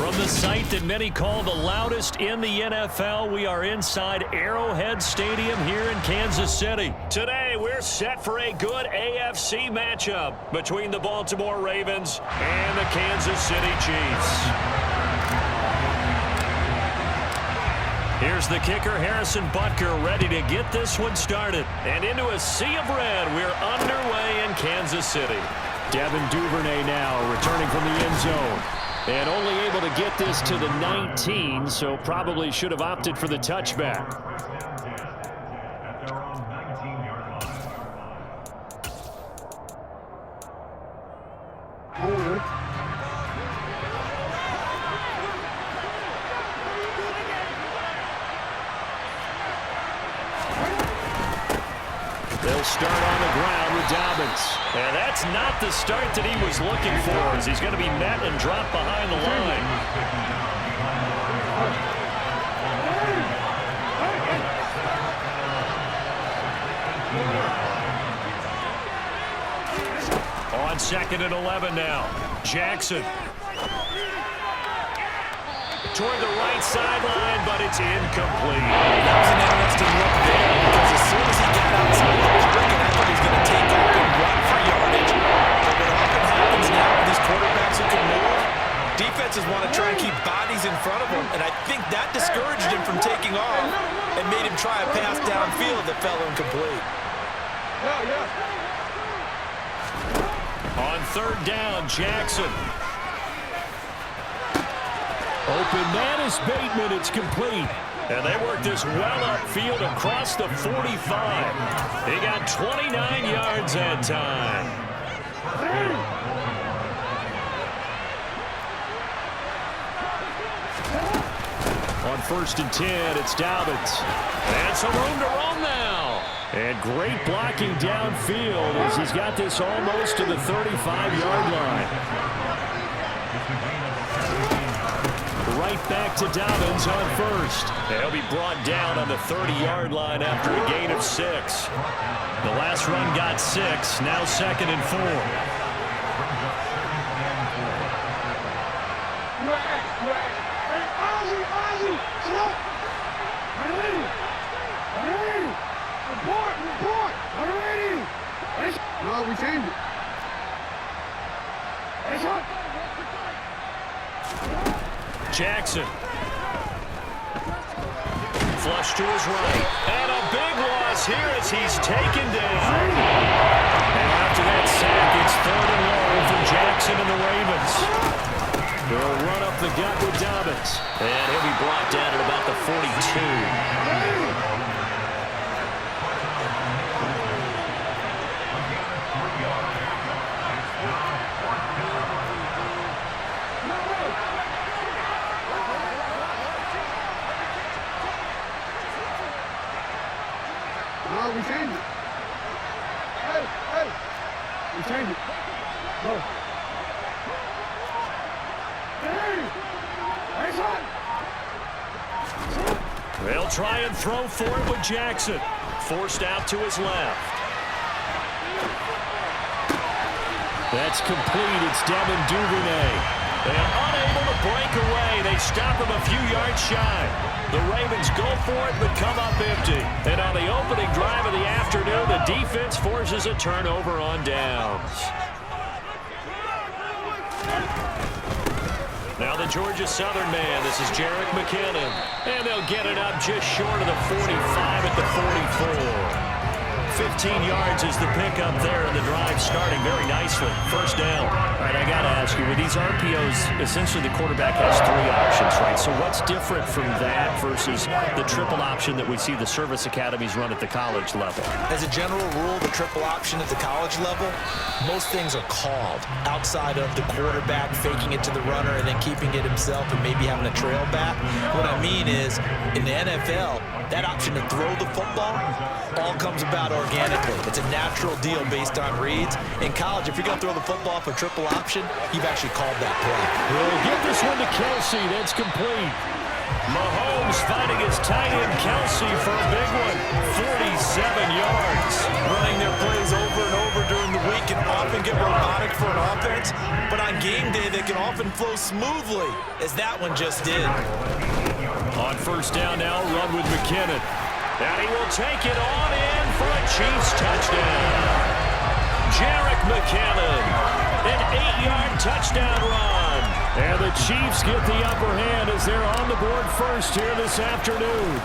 From the site that many call the loudest in the NFL, we are inside Arrowhead Stadium here in Kansas City. Today, we're set for a good AFC matchup between the Baltimore Ravens and the Kansas City Chiefs. Here's the kicker, Harrison Butker, ready to get this one started. And into a sea of red, we're underway in Kansas City. Devin Duvernay now returning from the end zone. And only able to get this to the 19, so probably should have opted for the touchback. They'll start on the ground with Dobbins. And that's not the start that he was looking for, as he's going to be met and dropped behind the line. On 2nd and 11 now. Jackson. Toward the right sideline, but it's incomplete. That was an interesting look there, because as soon as he got outside the pocket, I thought he was going to take off and run for yardage. But what often happens now with these quarterbacks who can move, defenses want to try and keep bodies in front of them, and I think that discouraged him from taking off and made him try a pass downfield that fell incomplete. On 3rd down, Jackson. Open man is Bateman. It's complete. And they work this well upfield across the 45. He got 29 yards that time. On 1st and 10, it's Dobbins. And some room to roam now. And great blocking downfield as he's got this almost to the 35-yard line. Right back to Dobbins on 1st. They'll be brought down on the 30-yard line after a gain of 6. The last run got 6. Now 2nd and 4. No, we changed it. Jackson. Flush to his right. And a big loss here as he's taken down. And after that sack, it's 3rd and long for Jackson and the Ravens. They'll run up the gut with Dobbins. And he'll be brought down at about the 42. No, we changed it. Hey. We changed it. Go. They'll try and throw for it with Jackson. Forced out to his left. That's complete. It's Devin Duvernay. They're unable to break away. They stop him a few yards shy. The Ravens go for it but come up empty. And on the opening drive of the afternoon, the defense forces a turnover on downs. Now the Georgia Southern man. This is Jerick McKinnon. And they'll get it up just short of the 45 at the 44. 15 yards is the pickup there, and the drive starting very nicely. 1st down. All right, I got to ask you, with these RPOs, essentially the quarterback has 3 options, right? So what's different from that versus the triple option that we see the service academies run at the college level? As a general rule, the triple option at the college level, most things are called outside of the quarterback faking it to the runner and then keeping it himself and maybe having a trail back. What I mean is, in the NFL, that option to throw the football all comes about organically. It's a natural deal based on reads. In college, if you're going to throw the football for triple option, you've actually called that play. We'll get this one to Kelsey. That's complete. Mahomes finding his tight end Kelsey for a big one. 47 yards. Running their plays over and over during the week can often get robotic for an offense, but on game day they can often flow smoothly, as that one just did. On first down now, run with McKinnon. And he will take it on in for a Chiefs touchdown. Jerick McKinnon, an 8-yard touchdown run. And the Chiefs get the upper hand as they're on the board first here this afternoon.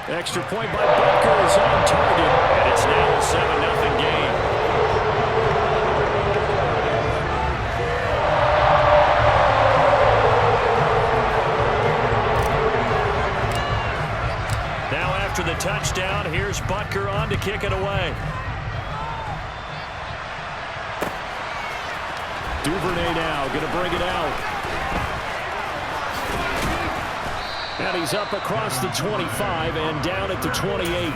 Extra point by Butker is on target, and it's now a 7-0 game. Now after the touchdown, here's Butker on to kick it away. Duvernay now going to bring it out. And he's up across the 25 and down at the 28.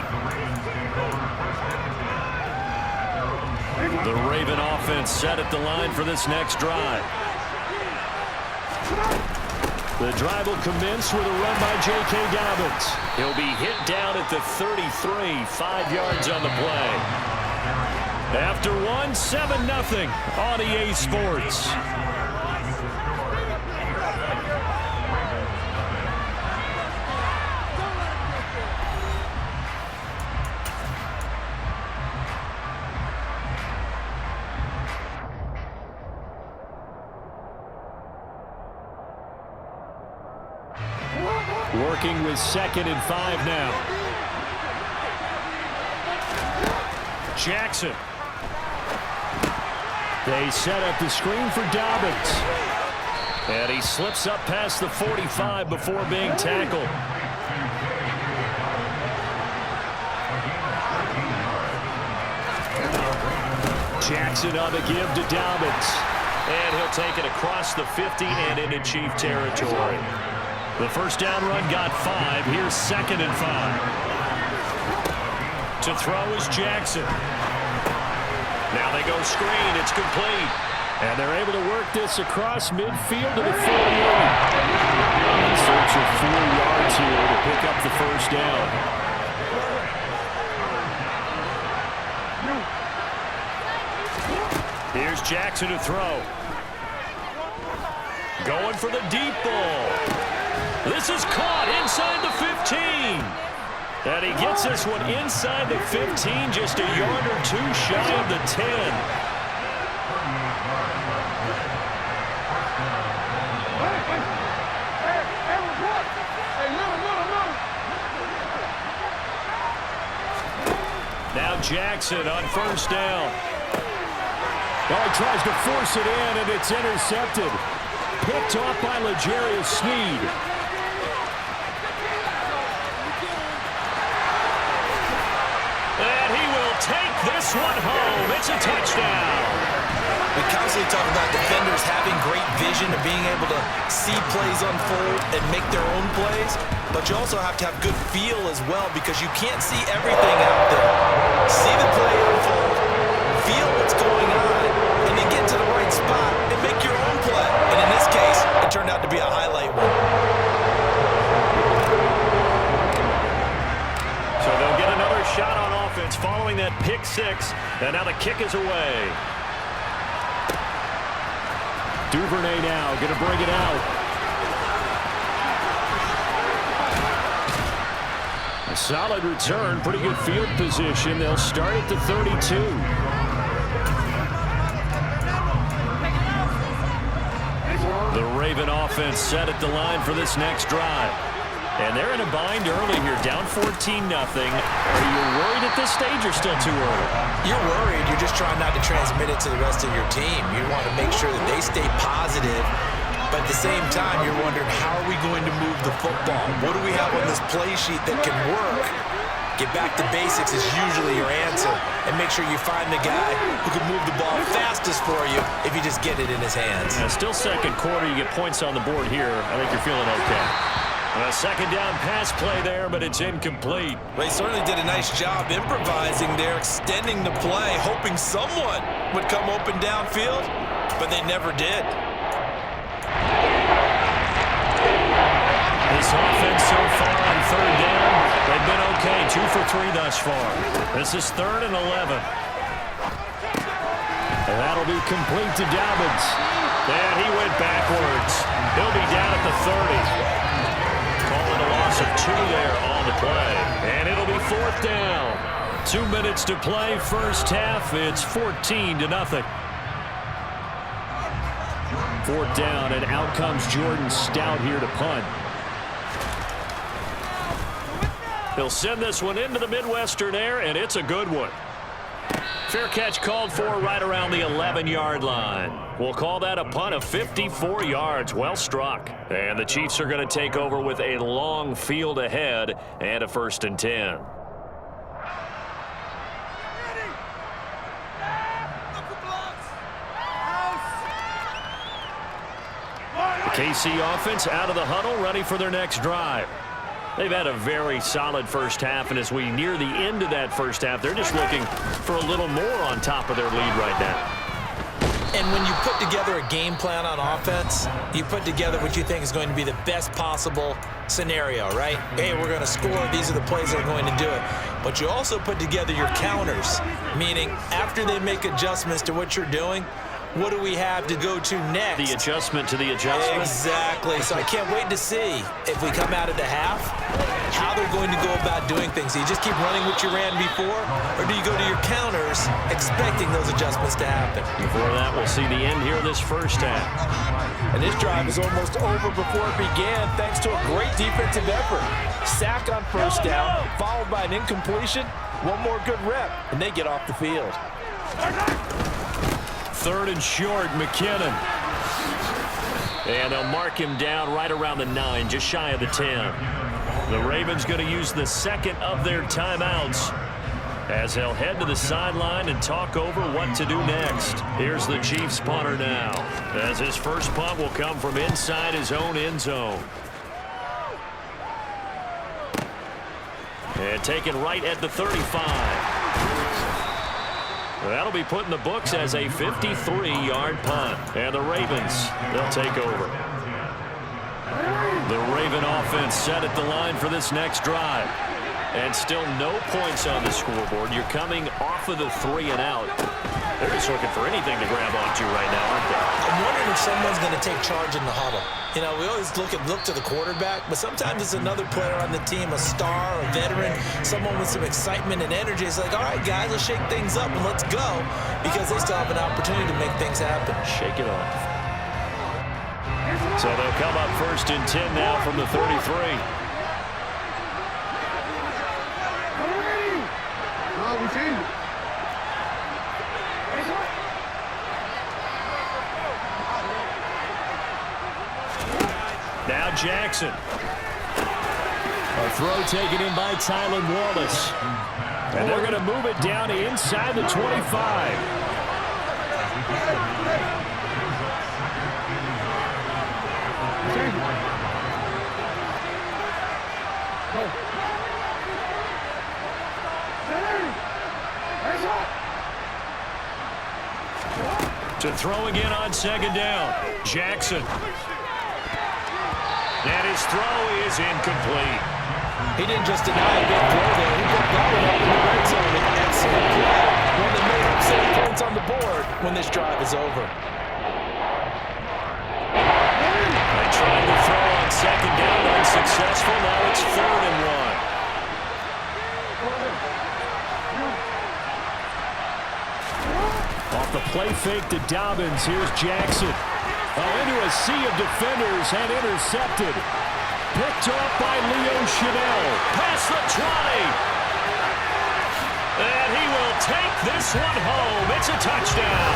The Raven offense set at the line for this next drive. The drive will commence with a run by J.K. Dobbins. He'll be hit down at the 33, 5 yards on the play. After one, 7-0 on EA Sports. Working with 2nd and 5 now. Jackson. They set up the screen for Dobbins. And he slips up past the 45 before being tackled. Jackson on the give to Dobbins. And he'll take it across the 50 and into Chief territory. The first down run got 5. Here's 2nd and 5. To throw is Jackson. Now they go screen. It's complete. And they're able to work this across midfield to the 48. In search of 4 yards here to pick up the first down. Here's Jackson to throw. Going for the deep ball. This is caught inside the 15. And he gets this one inside the 15, just a yard or 2 shy of the 10. Now Jackson on first down. Oh, he tries to force it in, and it's intercepted. Picked off by L'Jarius Sneed. And he will take this one home. It's a touchdown. We constantly talk about defenders having great vision of being able to see plays unfold and make their own plays, but you also have to have good feel as well because you can't see everything out there. See the play unfold, feel what's going on, and then get to the right spot and make your own play. And in this case, it turned out to be a highlight one. So they'll get another shot on offense following that pick 6, and now the kick is away. Duvernay now going to bring it out. A solid return, pretty good field position. They'll start at the 32. The Raven offense set at the line for this next drive. And they're in a bind early here, down 14-0. Are you worried at this stage or still too early? You're worried. You're just trying not to transmit it to the rest of your team. You want to make sure that they stay positive, but at the same time, you're wondering, how are we going to move the football? What do we have on this play sheet that can work? Get back to basics is usually your answer, and make sure you find the guy who can move the ball fastest for you if you just get it in his hands. Still second quarter, you get points on the board here. I think you're feeling okay. A second down pass play there, but it's incomplete. Well, he certainly did a nice job improvising there, extending the play, hoping someone would come open downfield, but they never did. This offense so far on third down, they've been okay. 2 for 3 thus far. This is 3rd and 11. And that'll be complete to Dobbins. And he went backwards. He'll be down at the 30. Calling a loss of 2 there on the play. And it'll be 4th down. 2 minutes to play, first half. It's 14-0. 4th down, and out comes Jordan Stout here to punt. He'll send this one into the Midwestern air, and it's a good one. Fair catch called for right around the 11-yard line. We'll call that a punt of 54 yards. Well struck. And the Chiefs are going to take over with a long field ahead and a 1st and 10. The KC offense out of the huddle, ready for their next drive. They've had a very solid first half, and as we near the end of that first half, they're just looking for a little more on top of their lead right now. And when you put together a game plan on offense, you put together what you think is going to be the best possible scenario, right? Hey, we're going to score. These are the plays that are going to do it. But you also put together your counters, meaning after they make adjustments to what you're doing, what do we have to go to next? The adjustment to the adjustment. Exactly. So I can't wait to see if we come out of the half, how they're going to go about doing things. Do you just keep running what you ran before, or do you go to your counters expecting those adjustments to happen? Before that, we'll see the end here of this first half. And this drive is almost over before it began thanks to a great defensive effort. Sack on first down, followed by an incompletion. One more good rep, and they get off the field. 3rd and short, McKinnon. And they'll mark him down right around the 9, just shy of the 10. The Ravens going to use the second of their timeouts as they'll head to the sideline and talk over what to do next. Here's the Chiefs punter now, as his first punt will come from inside his own end zone. And taken right at the 35. That'll be put in the books as a 53-yard punt. And the Ravens, they'll take over. The Raven offense set at the line for this next drive. And still no points on the scoreboard. You're coming off of the 3 and out. They're just looking for anything to grab onto right now, aren't they? I'm wondering if someone's going to take charge in the huddle. You know, we always look to the quarterback, but sometimes it's another player on the team, a star, a veteran, someone with some excitement and energy. It's like, all right, guys, let's shake things up and let's go, because they still have an opportunity to make things happen. Shake it off. So they'll come up 1st and 10 now from the 33. We changed it. Now Jackson. A throw taken in by Tylan Wallace. And they're going to move it down to inside the 25. To throw again on 2nd down. Jackson. And his throw is incomplete. He didn't just deny a big throw there. He put Godwin up in the red zone. An excellent play. One that made up 7 points on the board when this drive is over. They tried to throw on 2nd down, unsuccessful. Now it's 3rd and 1. Off the play fake to Dobbins. Here's Jackson. Into a sea of defenders and intercepted. Picked off by Leo Chanel. Past the 20. And he will take this one home. It's a touchdown.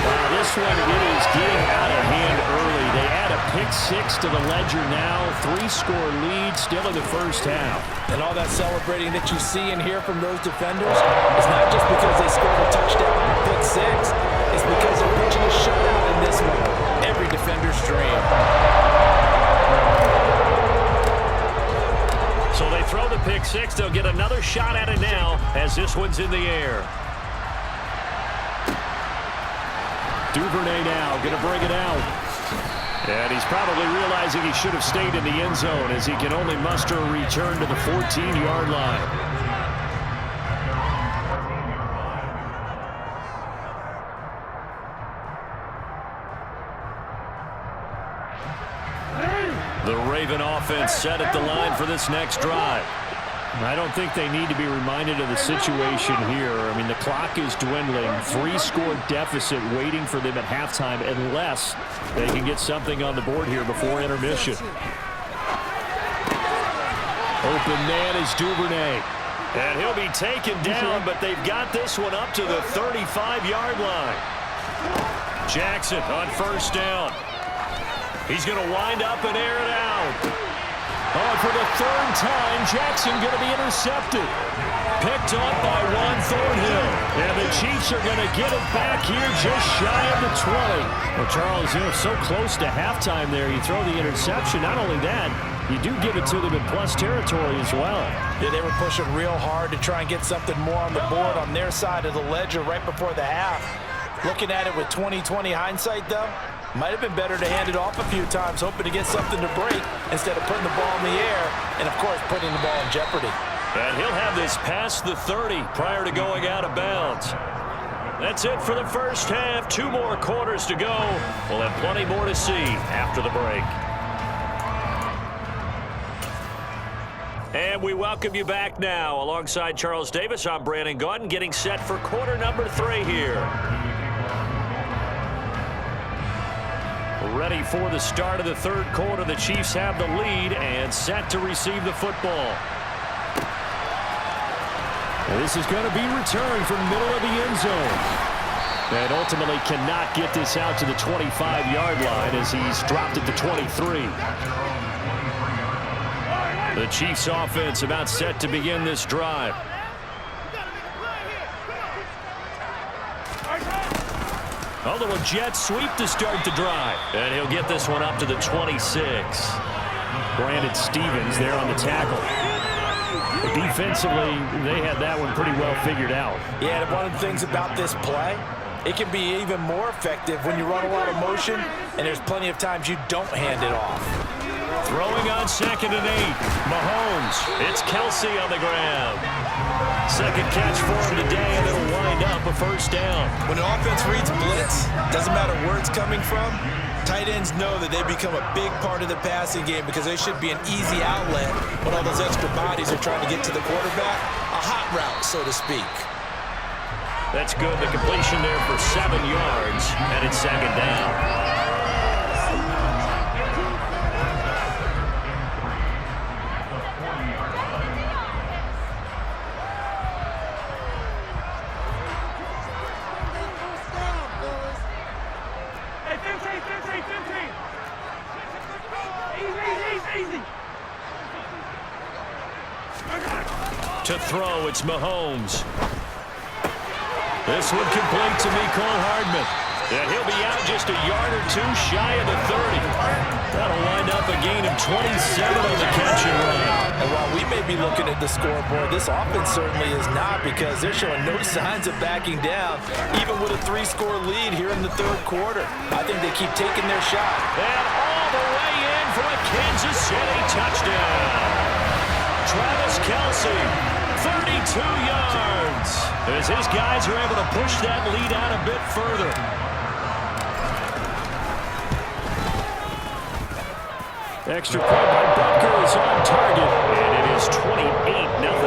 Wow, this one is getting out of hand early. They add a pick-6 to the ledger now. 3-score lead still in the first half. And all that celebrating that you see and hear from those defenders is not just because they scored a touchdown on a pick-6. It's because they're pitching a shutout in this one. Every defender's dream. So they throw the pick-6. They'll get another shot at it now as this one's in the air. Duvernay now going to bring it out. And he's probably realizing he should have stayed in the end zone as he can only muster a return to the 14-yard line. The Raven offense set at the line for this next drive. I don't think they need to be reminded of the situation here. I mean, the clock is dwindling. 3-score deficit waiting for them at halftime unless they can get something on the board here before intermission. Open man is Duvernay. And he'll be taken down, but they've got this one up to the 35-yard line. Jackson on first down. He's going to wind up and air it out. Oh, for the third time, Jackson going to be intercepted. Picked up by Juan Thornhill. And the Chiefs are going to get it back here just shy of the 20. Well, Charles, so close to halftime there. You throw the interception. Not only that, you do give it to them in plus territory as well. Yeah, they were pushing real hard to try and get something more on the board on their side of the ledger right before the half. Looking at it with 20/20 hindsight, though, might have been better to hand it off a few times, hoping to get something to break instead of putting the ball in the air and, of course, putting the ball in jeopardy. And he'll have this past the 30 prior to going out of bounds. That's it for the first half. 2 more quarters to go. We'll have plenty more to see after the break. And we welcome you back now. Alongside Charles Davis, I'm Brandon Gaudin, getting set for quarter number 3 here. Ready for the start of the third quarter. The Chiefs have the lead and set to receive the football. This is going to be returned from the middle of the end zone. And ultimately cannot get this out to the 25-yard line as he's dropped at the 23. The Chiefs offense about set to begin this drive. A little jet sweep to start the drive. And he'll get this one up to the 26. Brandon Stevens there on the tackle. Defensively, they had that one pretty well figured out. Yeah, and one of the things about this play, it can be even more effective when you run a lot of motion, and there's plenty of times you don't hand it off. Throwing on 2nd and 8. Mahomes. It's Kelsey on the ground. Second catch for him today, and it'll wind up a first down. When an offense reads blitz, doesn't matter where it's coming from, tight ends know that they become a big part of the passing game because they should be an easy outlet when all those extra bodies are trying to get to the quarterback. A hot route, so to speak. That's good. The completion there for 7 yards, and it's 2nd down. To throw, it's Mahomes. This one complete to Mecole Hardman. And he'll be out just a yard or 2 shy of the 30. That'll wind up a gain of 27 on the catch and run. And while we may be looking at the scoreboard, this offense certainly is not, because they're showing no signs of backing down, even with a 3-score lead here in the third quarter. I think they keep taking their shot. And all the way in for a Kansas City touchdown. Travis Kelce, 32 yards, as his guys are able to push that lead out a bit further. Extra point by Butker is on target, and it is 28-0